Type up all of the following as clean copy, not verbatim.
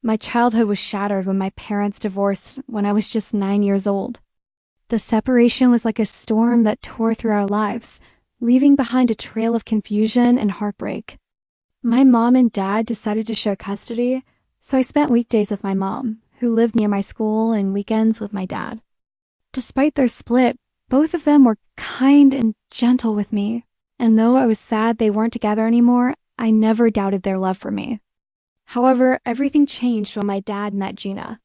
My childhood was shattered when my parents divorced when I was just 9 years old. The separation was like a storm that tore through our lives, leaving behind a trail of confusion and heartbreak. My mom and dad decided to share custody, so I spent weekdays with my mom, who lived near my school, and weekends with my dad. Despite their split, both of them were kind and gentle with me, and though I was sad they weren't together anymore, I never doubted their love for me. However, everything changed when my dad met Gina.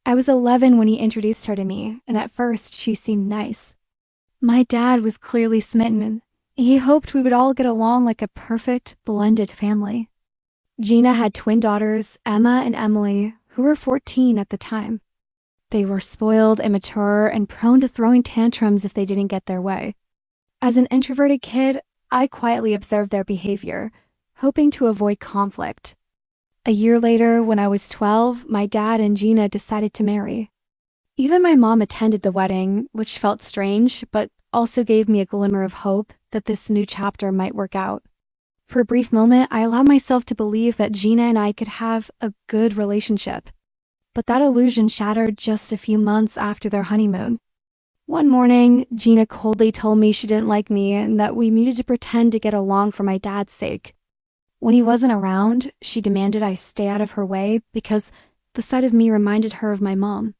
I was 11 when he introduced her to me, and at first she seemed nice. My dad was clearly smitten. He hoped we would all get along like a perfect, blended family. Gina had twin daughters, Emma and Emily, who were 14 at the time. They were spoiled, immature, and prone to throwing tantrums if they didn't get their way. As an introverted kid, I quietly observed their behavior, hoping to avoid conflict. A year later, when I was 12, my dad and Gina decided to marry. Even my mom attended the wedding, which felt strange, but also gave me a glimmer of hope that this new chapter might work out. For a brief moment, I allowed myself to believe that Gina and I could have a good relationship. But that illusion shattered just a few months after their honeymoon. One morning, Gina coldly told me she didn't like me and that we needed to pretend to get along for my dad's sake. When he wasn't around, she demanded I stay out of her way because the sight of me reminded her of my mom.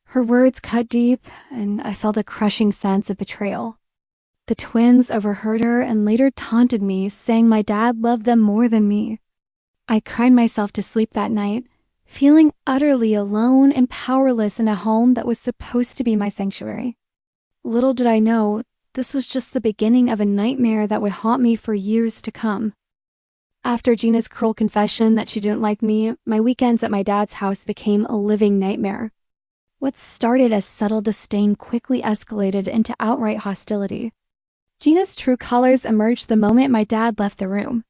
Her words cut deep, and I felt a crushing sense of betrayal. The twins overheard her and later taunted me, saying my dad loved them more than me. I cried myself to sleep that night, feeling utterly alone and powerless in a home that was supposed to be my sanctuary. Little did I know, this was just the beginning of a nightmare that would haunt me for years to come. After Gina's cruel confession that she didn't like me, my weekends at my dad's house became a living nightmare. What started as subtle disdain quickly escalated into outright hostility. Gina's true colors emerged the moment my dad left the room.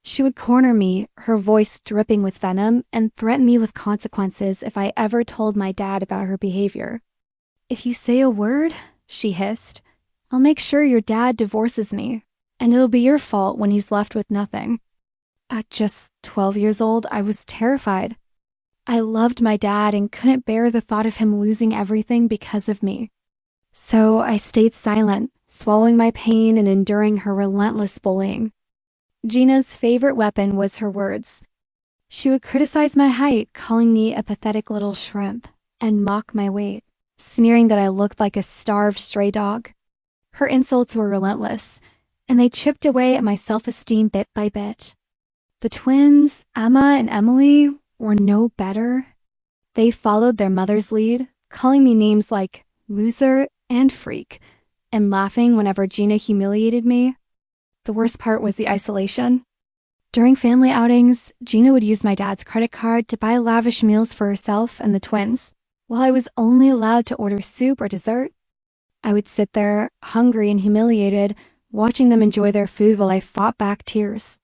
She would corner me, her voice dripping with venom, and threaten me with consequences if I ever told my dad about her behavior. "If you say a word," she hissed, "I'll make sure your dad divorces me, and it'll be your fault when he's left with nothing." At just 12 years old, I was terrified. I loved my dad and couldn't bear the thought of him losing everything because of me. So I stayed silent, swallowing my pain and enduring her relentless bullying. Gina's favorite weapon was her words. She would criticize my height, calling me a pathetic little shrimp, and mock my weight, sneering that I looked like a starved stray dog. Her insults were relentless, and they chipped away at my self-esteem bit by bit. The twins, Emma and Emily, were no better. They followed their mother's lead, calling me names like loser and freak, and laughing whenever Gina humiliated me. The worst part was the isolation. During family outings, Gina would use my dad's credit card to buy lavish meals for herself and the twins, while I was only allowed to order soup or dessert. I would sit there, hungry and humiliated, watching them enjoy their food while I fought back tears.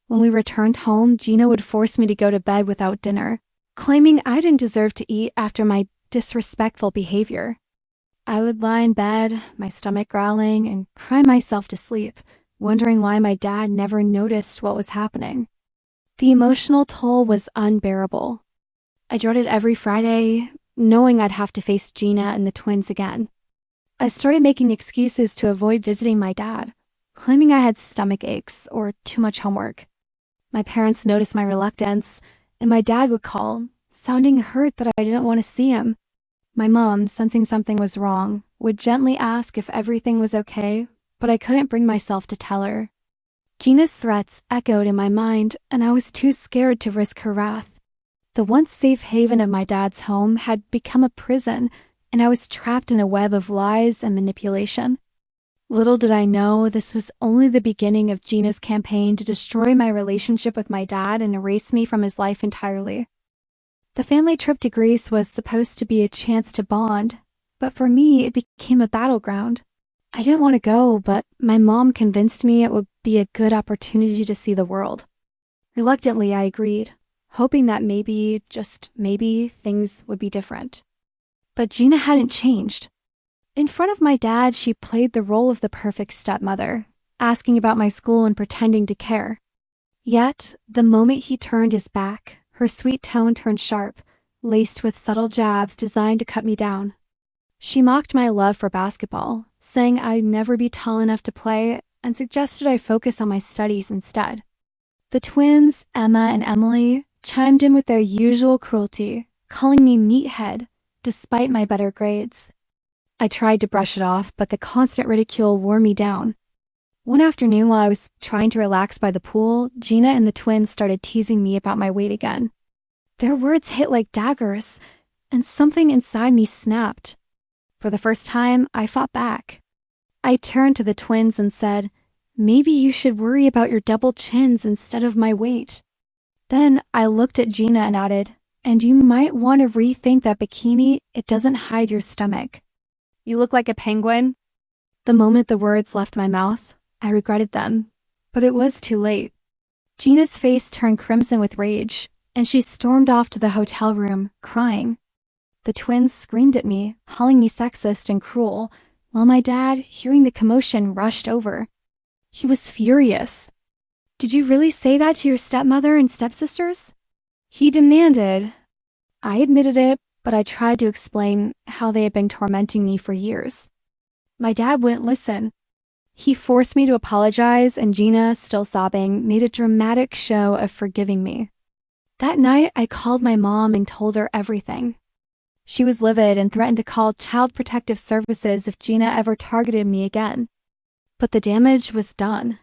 When we returned home, Gina would force me to go to bed without dinner, claiming I didn't deserve to eat after my disrespectful behavior. I would lie in bed, my stomach growling, and cry myself to sleep, wondering why my dad never noticed what was happening. The emotional toll was unbearable. I dreaded every Friday, knowing I'd have to face Gina and the twins again. I started making excuses to avoid visiting my dad, claiming I had stomach aches or too much homework. My parents noticed my reluctance, and my dad would call, sounding hurt that I didn't want to see him. My mom, sensing something was wrong, would gently ask if everything was okay, but I couldn't bring myself to tell her. Gina's threats echoed in my mind, and I was too scared to risk her wrath. The once safe haven of my dad's home had become a prison, and I was trapped in a web of lies and manipulation. Little did I know this was only the beginning of Gina's campaign to destroy my relationship with my dad and erase me from his life entirely. The family trip to Greece was supposed to be a chance to bond, but for me it became a battleground. I didn't want to go, but my mom convinced me it would be a good opportunity to see the world. Reluctantly, I agreed, hoping that maybe, just maybe, things would be different. But Gina hadn't changed. In front of my dad, she played the role of the perfect stepmother, asking about my school and pretending to care. Yet, the moment he turned his back, Her sweet tone turned sharp, laced with subtle jabs designed to cut me down. She mocked my love for basketball, saying I'd never be tall enough to play, and suggested I focus on my studies instead. The twins, Emma and Emily, chimed in with their usual cruelty, calling me meathead, despite my better grades. I tried to brush it off, but the constant ridicule wore me down. One afternoon while I was trying to relax by the pool, Gina and the twins started teasing me about my weight again. Their words hit like daggers, and something inside me snapped. For the first time, I fought back. I turned to the twins and said, "Maybe you should worry about your double chins instead of my weight." Then I looked at Gina and added, "And you might want to rethink that bikini. It doesn't hide your stomach. You look like a penguin." The moment the words left my mouth, I regretted them, but it was too late. Gina's face turned crimson with rage, and she stormed off to the hotel room, crying. The twins screamed at me, calling me sexist and cruel, while my dad, hearing the commotion, rushed over. He was furious. "Did you really say that to your stepmother and stepsisters?" he demanded. I admitted it, but I tried to explain how they had been tormenting me for years. My dad wouldn't listen. He forced me to apologize, and Gina, still sobbing, made a dramatic show of forgiving me. That night, I called my mom and told her everything. She was livid and threatened to call Child Protective Services if Gina ever targeted me again. But the damage was done.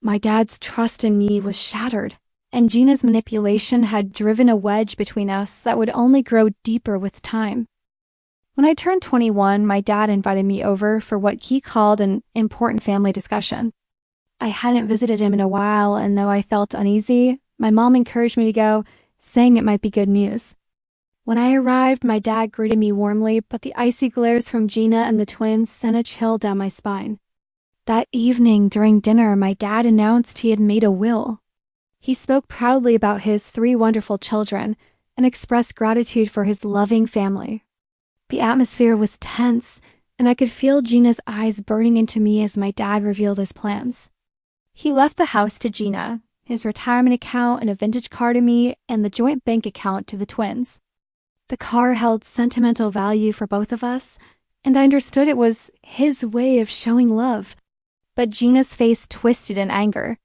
My dad's trust in me was shattered, and Gina's manipulation had driven a wedge between us that would only grow deeper with time. When I turned 21, my dad invited me over for what he called an important family discussion. I hadn't visited him in a while, and though I felt uneasy, my mom encouraged me to go, saying it might be good news. When I arrived, my dad greeted me warmly, but the icy glares from Gina and the twins sent a chill down my spine. That evening, during dinner, my dad announced he had made a will. He spoke proudly about his 3 wonderful children and expressed gratitude for his loving family. The atmosphere was tense, and I could feel Gina's eyes burning into me as my dad revealed his plans. He left the house to Gina, his retirement account and a vintage car to me, and the joint bank account to the twins. The car held sentimental value for both of us, and I understood it was his way of showing love. But Gina's face twisted in anger.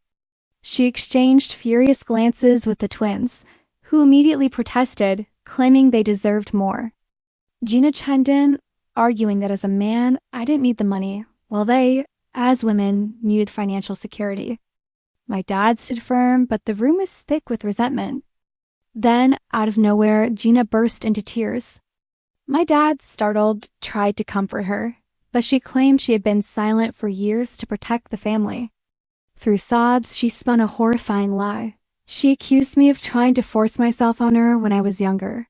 She exchanged furious glances with the twins, who immediately protested, claiming they deserved more. Gina chimed in, arguing that as a man, I didn't need the money, while they, as women, needed financial security. My dad stood firm, but the room was thick with resentment. Then, out of nowhere, Gina burst into tears. My dad, startled, tried to comfort her, but she claimed she had been silent for years to protect the family. Through sobs, she spun a horrifying lie. She accused me of trying to force myself on her when I was younger.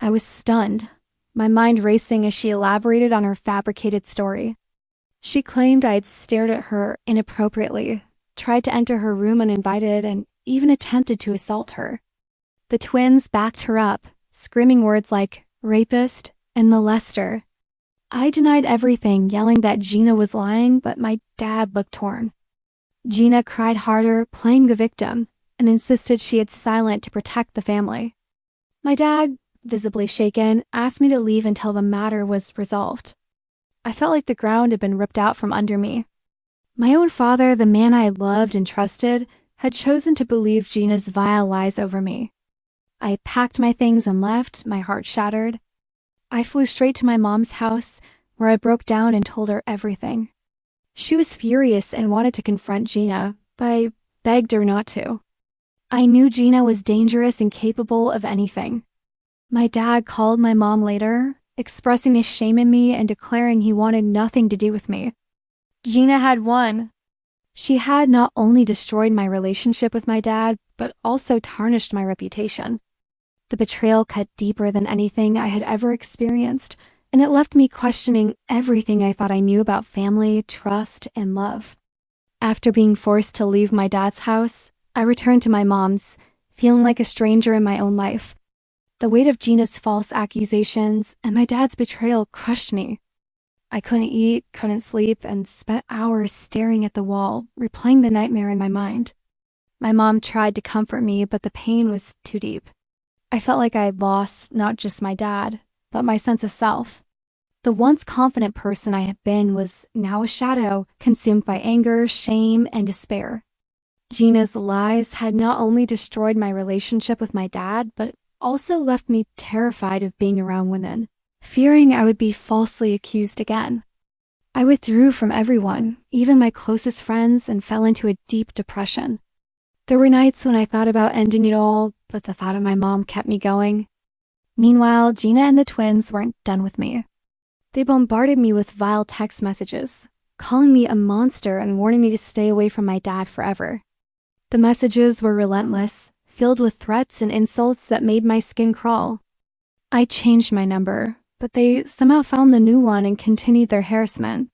I was stunned, my mind racing as she elaborated on her fabricated story. She claimed I had stared at her inappropriately, tried to enter her room uninvited, and even attempted to assault her. The twins backed her up, screaming words like rapist and molester. I denied everything, yelling that Gina was lying, but my dad looked torn. Gina cried harder, playing the victim, and insisted she had silent to protect the family. My dad, visibly shaken, asked me to leave until the matter was resolved. I felt like the ground had been ripped out from under me. My own father, the man I loved and trusted, had chosen to believe Gina's vile lies over me. I packed my things and left, my heart shattered. I flew straight to my mom's house, where I broke down and told her everything. She was furious and wanted to confront Gina, but I begged her not to. I knew Gina was dangerous and capable of anything. My dad called my mom later, expressing his shame in me and declaring he wanted nothing to do with me. Gina had won. She had not only destroyed my relationship with my dad, but also tarnished my reputation. The betrayal cut deeper than anything I had ever experienced, and it left me questioning everything I thought I knew about family, trust, and love. After being forced to leave my dad's house, I returned to my mom's, feeling like a stranger in my own life. The weight of Gina's false accusations and my dad's betrayal crushed me. I couldn't eat, couldn't sleep, and spent hours staring at the wall, replaying the nightmare in my mind. My mom tried to comfort me, but the pain was too deep. I felt like I had lost not just my dad, but my sense of self. The once confident person I had been was now a shadow, consumed by anger, shame, and despair. Gina's lies had not only destroyed my relationship with my dad, but also left me terrified of being around women, fearing I would be falsely accused again. I withdrew from everyone, even my closest friends, and fell into a deep depression. There were nights when I thought about ending it all, but the thought of my mom kept me going. Meanwhile, Gina and the twins weren't done with me. They bombarded me with vile text messages, calling me a monster and warning me to stay away from my dad forever. The messages were relentless, filled with threats and insults that made my skin crawl. I changed my number, but they somehow found the new one and continued their harassment.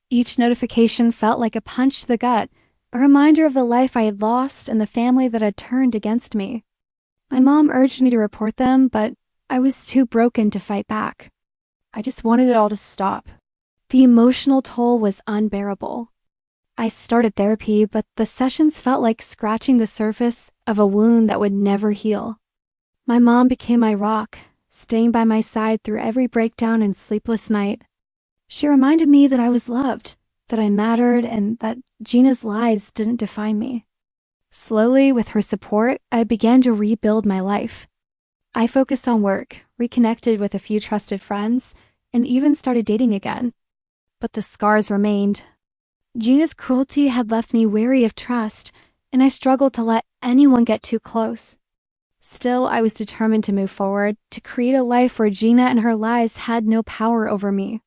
Each notification felt like a punch to the gut, a reminder of the life I had lost and the family that had turned against me. My mom urged me to report them, but I was too broken to fight back. I just wanted it all to stop. The emotional toll was unbearable. I started therapy, but the sessions felt like scratching the surface of a wound that would never heal. My mom became my rock, staying by my side through every breakdown and sleepless night. She reminded me that I was loved, that I mattered, and that Gina's lies didn't define me. Slowly, with her support, I began to rebuild my life. I focused on work, reconnected with a few trusted friends, and even started dating again. But the scars remained. Gina's cruelty had left me wary of trust, and I struggled to let anyone get too close. Still, I was determined to move forward, to create a life where Gina and her lies had no power over me.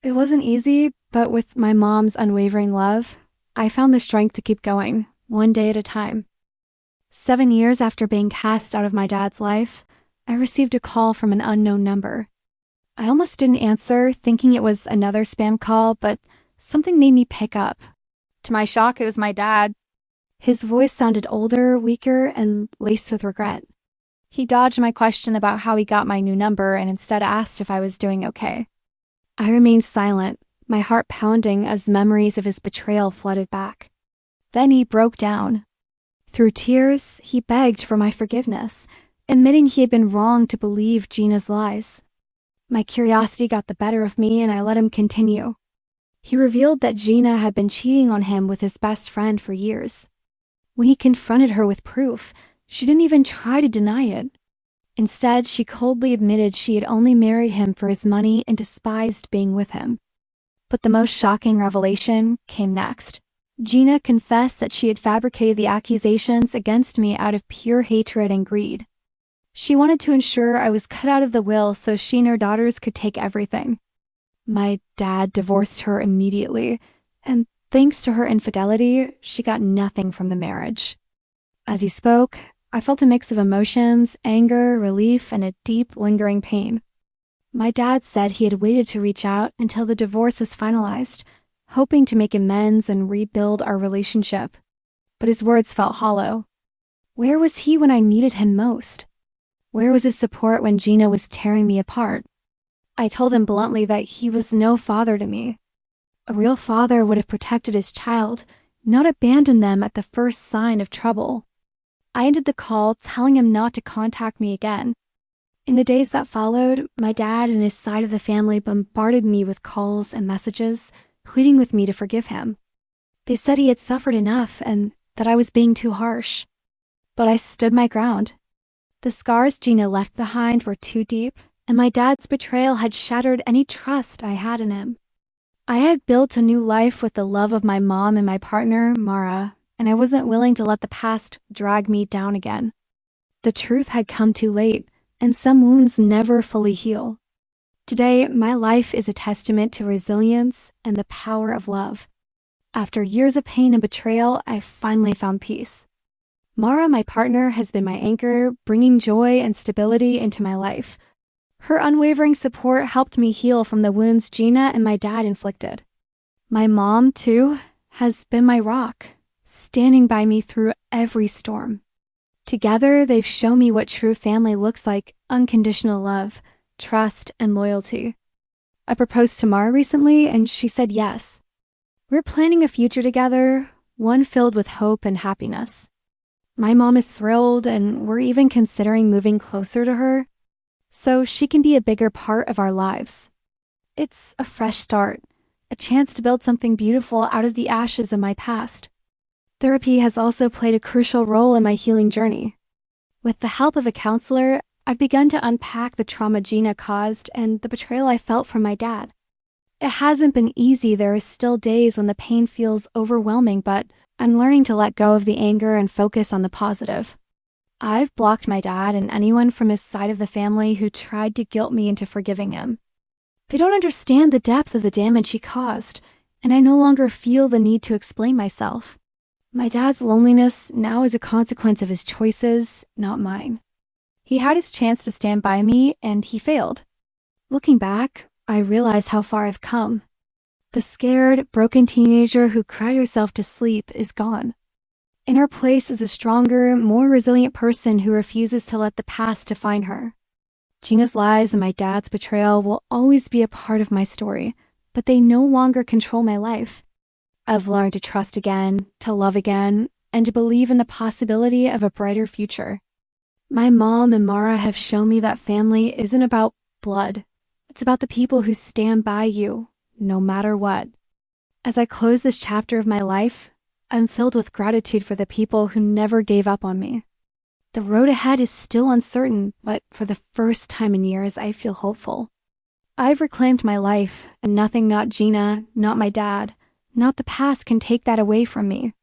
It wasn't easy, but with my mom's unwavering love, I found the strength to keep going, one day at a time. 7 years after being cast out of my dad's life, I received a call from an unknown number. I almost didn't answer, thinking it was another spam call, but something made me pick up. To my shock, it was my dad. His voice sounded older, weaker, and laced with regret. He dodged my question about how he got my new number and instead asked if I was doing okay. I remained silent, my heart pounding as memories of his betrayal flooded back. Then he broke down. Through tears, he begged for my forgiveness, admitting he had been wrong to believe Gina's lies. My curiosity got the better of me and I let him continue. He revealed that Gina had been cheating on him with his best friend for years. When he confronted her with proof, she didn't even try to deny it. Instead, she coldly admitted she had only married him for his money and despised being with him. But the most shocking revelation came next. Gina confessed that she had fabricated the accusations against me out of pure hatred and greed. She wanted to ensure I was cut out of the will so she and her daughters could take everything. My dad divorced her immediately, and thanks to her infidelity, she got nothing from the marriage. As he spoke, I felt a mix of emotions, anger, relief, and a deep, lingering pain. My dad said he had waited to reach out until the divorce was finalized, hoping to make amends and rebuild our relationship. But his words felt hollow. Where was he when I needed him most? Where was his support when Gina was tearing me apart? I told him bluntly that he was no father to me. A real father would have protected his child, not abandoned them at the first sign of trouble. I ended the call, telling him not to contact me again. In the days that followed, my dad and his side of the family bombarded me with calls and messages, pleading with me to forgive him. They said he had suffered enough and that I was being too harsh. But I stood my ground. The scars Gina left behind were too deep, and my dad's betrayal had shattered any trust I had in him. I had built a new life with the love of my mom and my partner, Mara, and I wasn't willing to let the past drag me down again. The truth had come too late, and some wounds never fully heal. Today, my life is a testament to resilience and the power of love. After years of pain and betrayal, I finally found peace. Mara, my partner, has been my anchor, bringing joy and stability into my life. Her unwavering support helped me heal from the wounds Gina and my dad inflicted. My mom, too, has been my rock, standing by me through every storm. Together, they've shown me what true family looks like: unconditional love, trust, and loyalty. I proposed to Mara recently, and she said yes. We're planning a future together, one filled with hope and happiness. My mom is thrilled, and we're even considering moving closer to her so she can be a bigger part of our lives. It's a fresh start, a chance to build something beautiful out of the ashes of my past. Therapy has also played a crucial role in my healing journey. With the help of a counselor, I've begun to unpack the trauma Gina caused and the betrayal I felt from my dad. It hasn't been easy. There are still days when the pain feels overwhelming, but I'm learning to let go of the anger and focus on the positive. I've blocked my dad and anyone from his side of the family who tried to guilt me into forgiving him. They don't understand the depth of the damage he caused, and I no longer feel the need to explain myself. My dad's loneliness now is a consequence of his choices, not mine. He had his chance to stand by me, and he failed. Looking back, I realize how far I've come. The scared, broken teenager who cried herself to sleep is gone. In her place is a stronger, more resilient person who refuses to let the past define her. Gina's lies and my dad's betrayal will always be a part of my story, but they no longer control my life. I've learned to trust again, to love again, and to believe in the possibility of a brighter future. My mom and Mara have shown me that family isn't about blood. It's about the people who stand by you, no matter what. As I close this chapter of my life, I'm filled with gratitude for the people who never gave up on me. The road ahead is still uncertain, but for the first time in years, I feel hopeful. I've reclaimed my life, and nothing, not Gina, not my dad, not the past can take that away from me.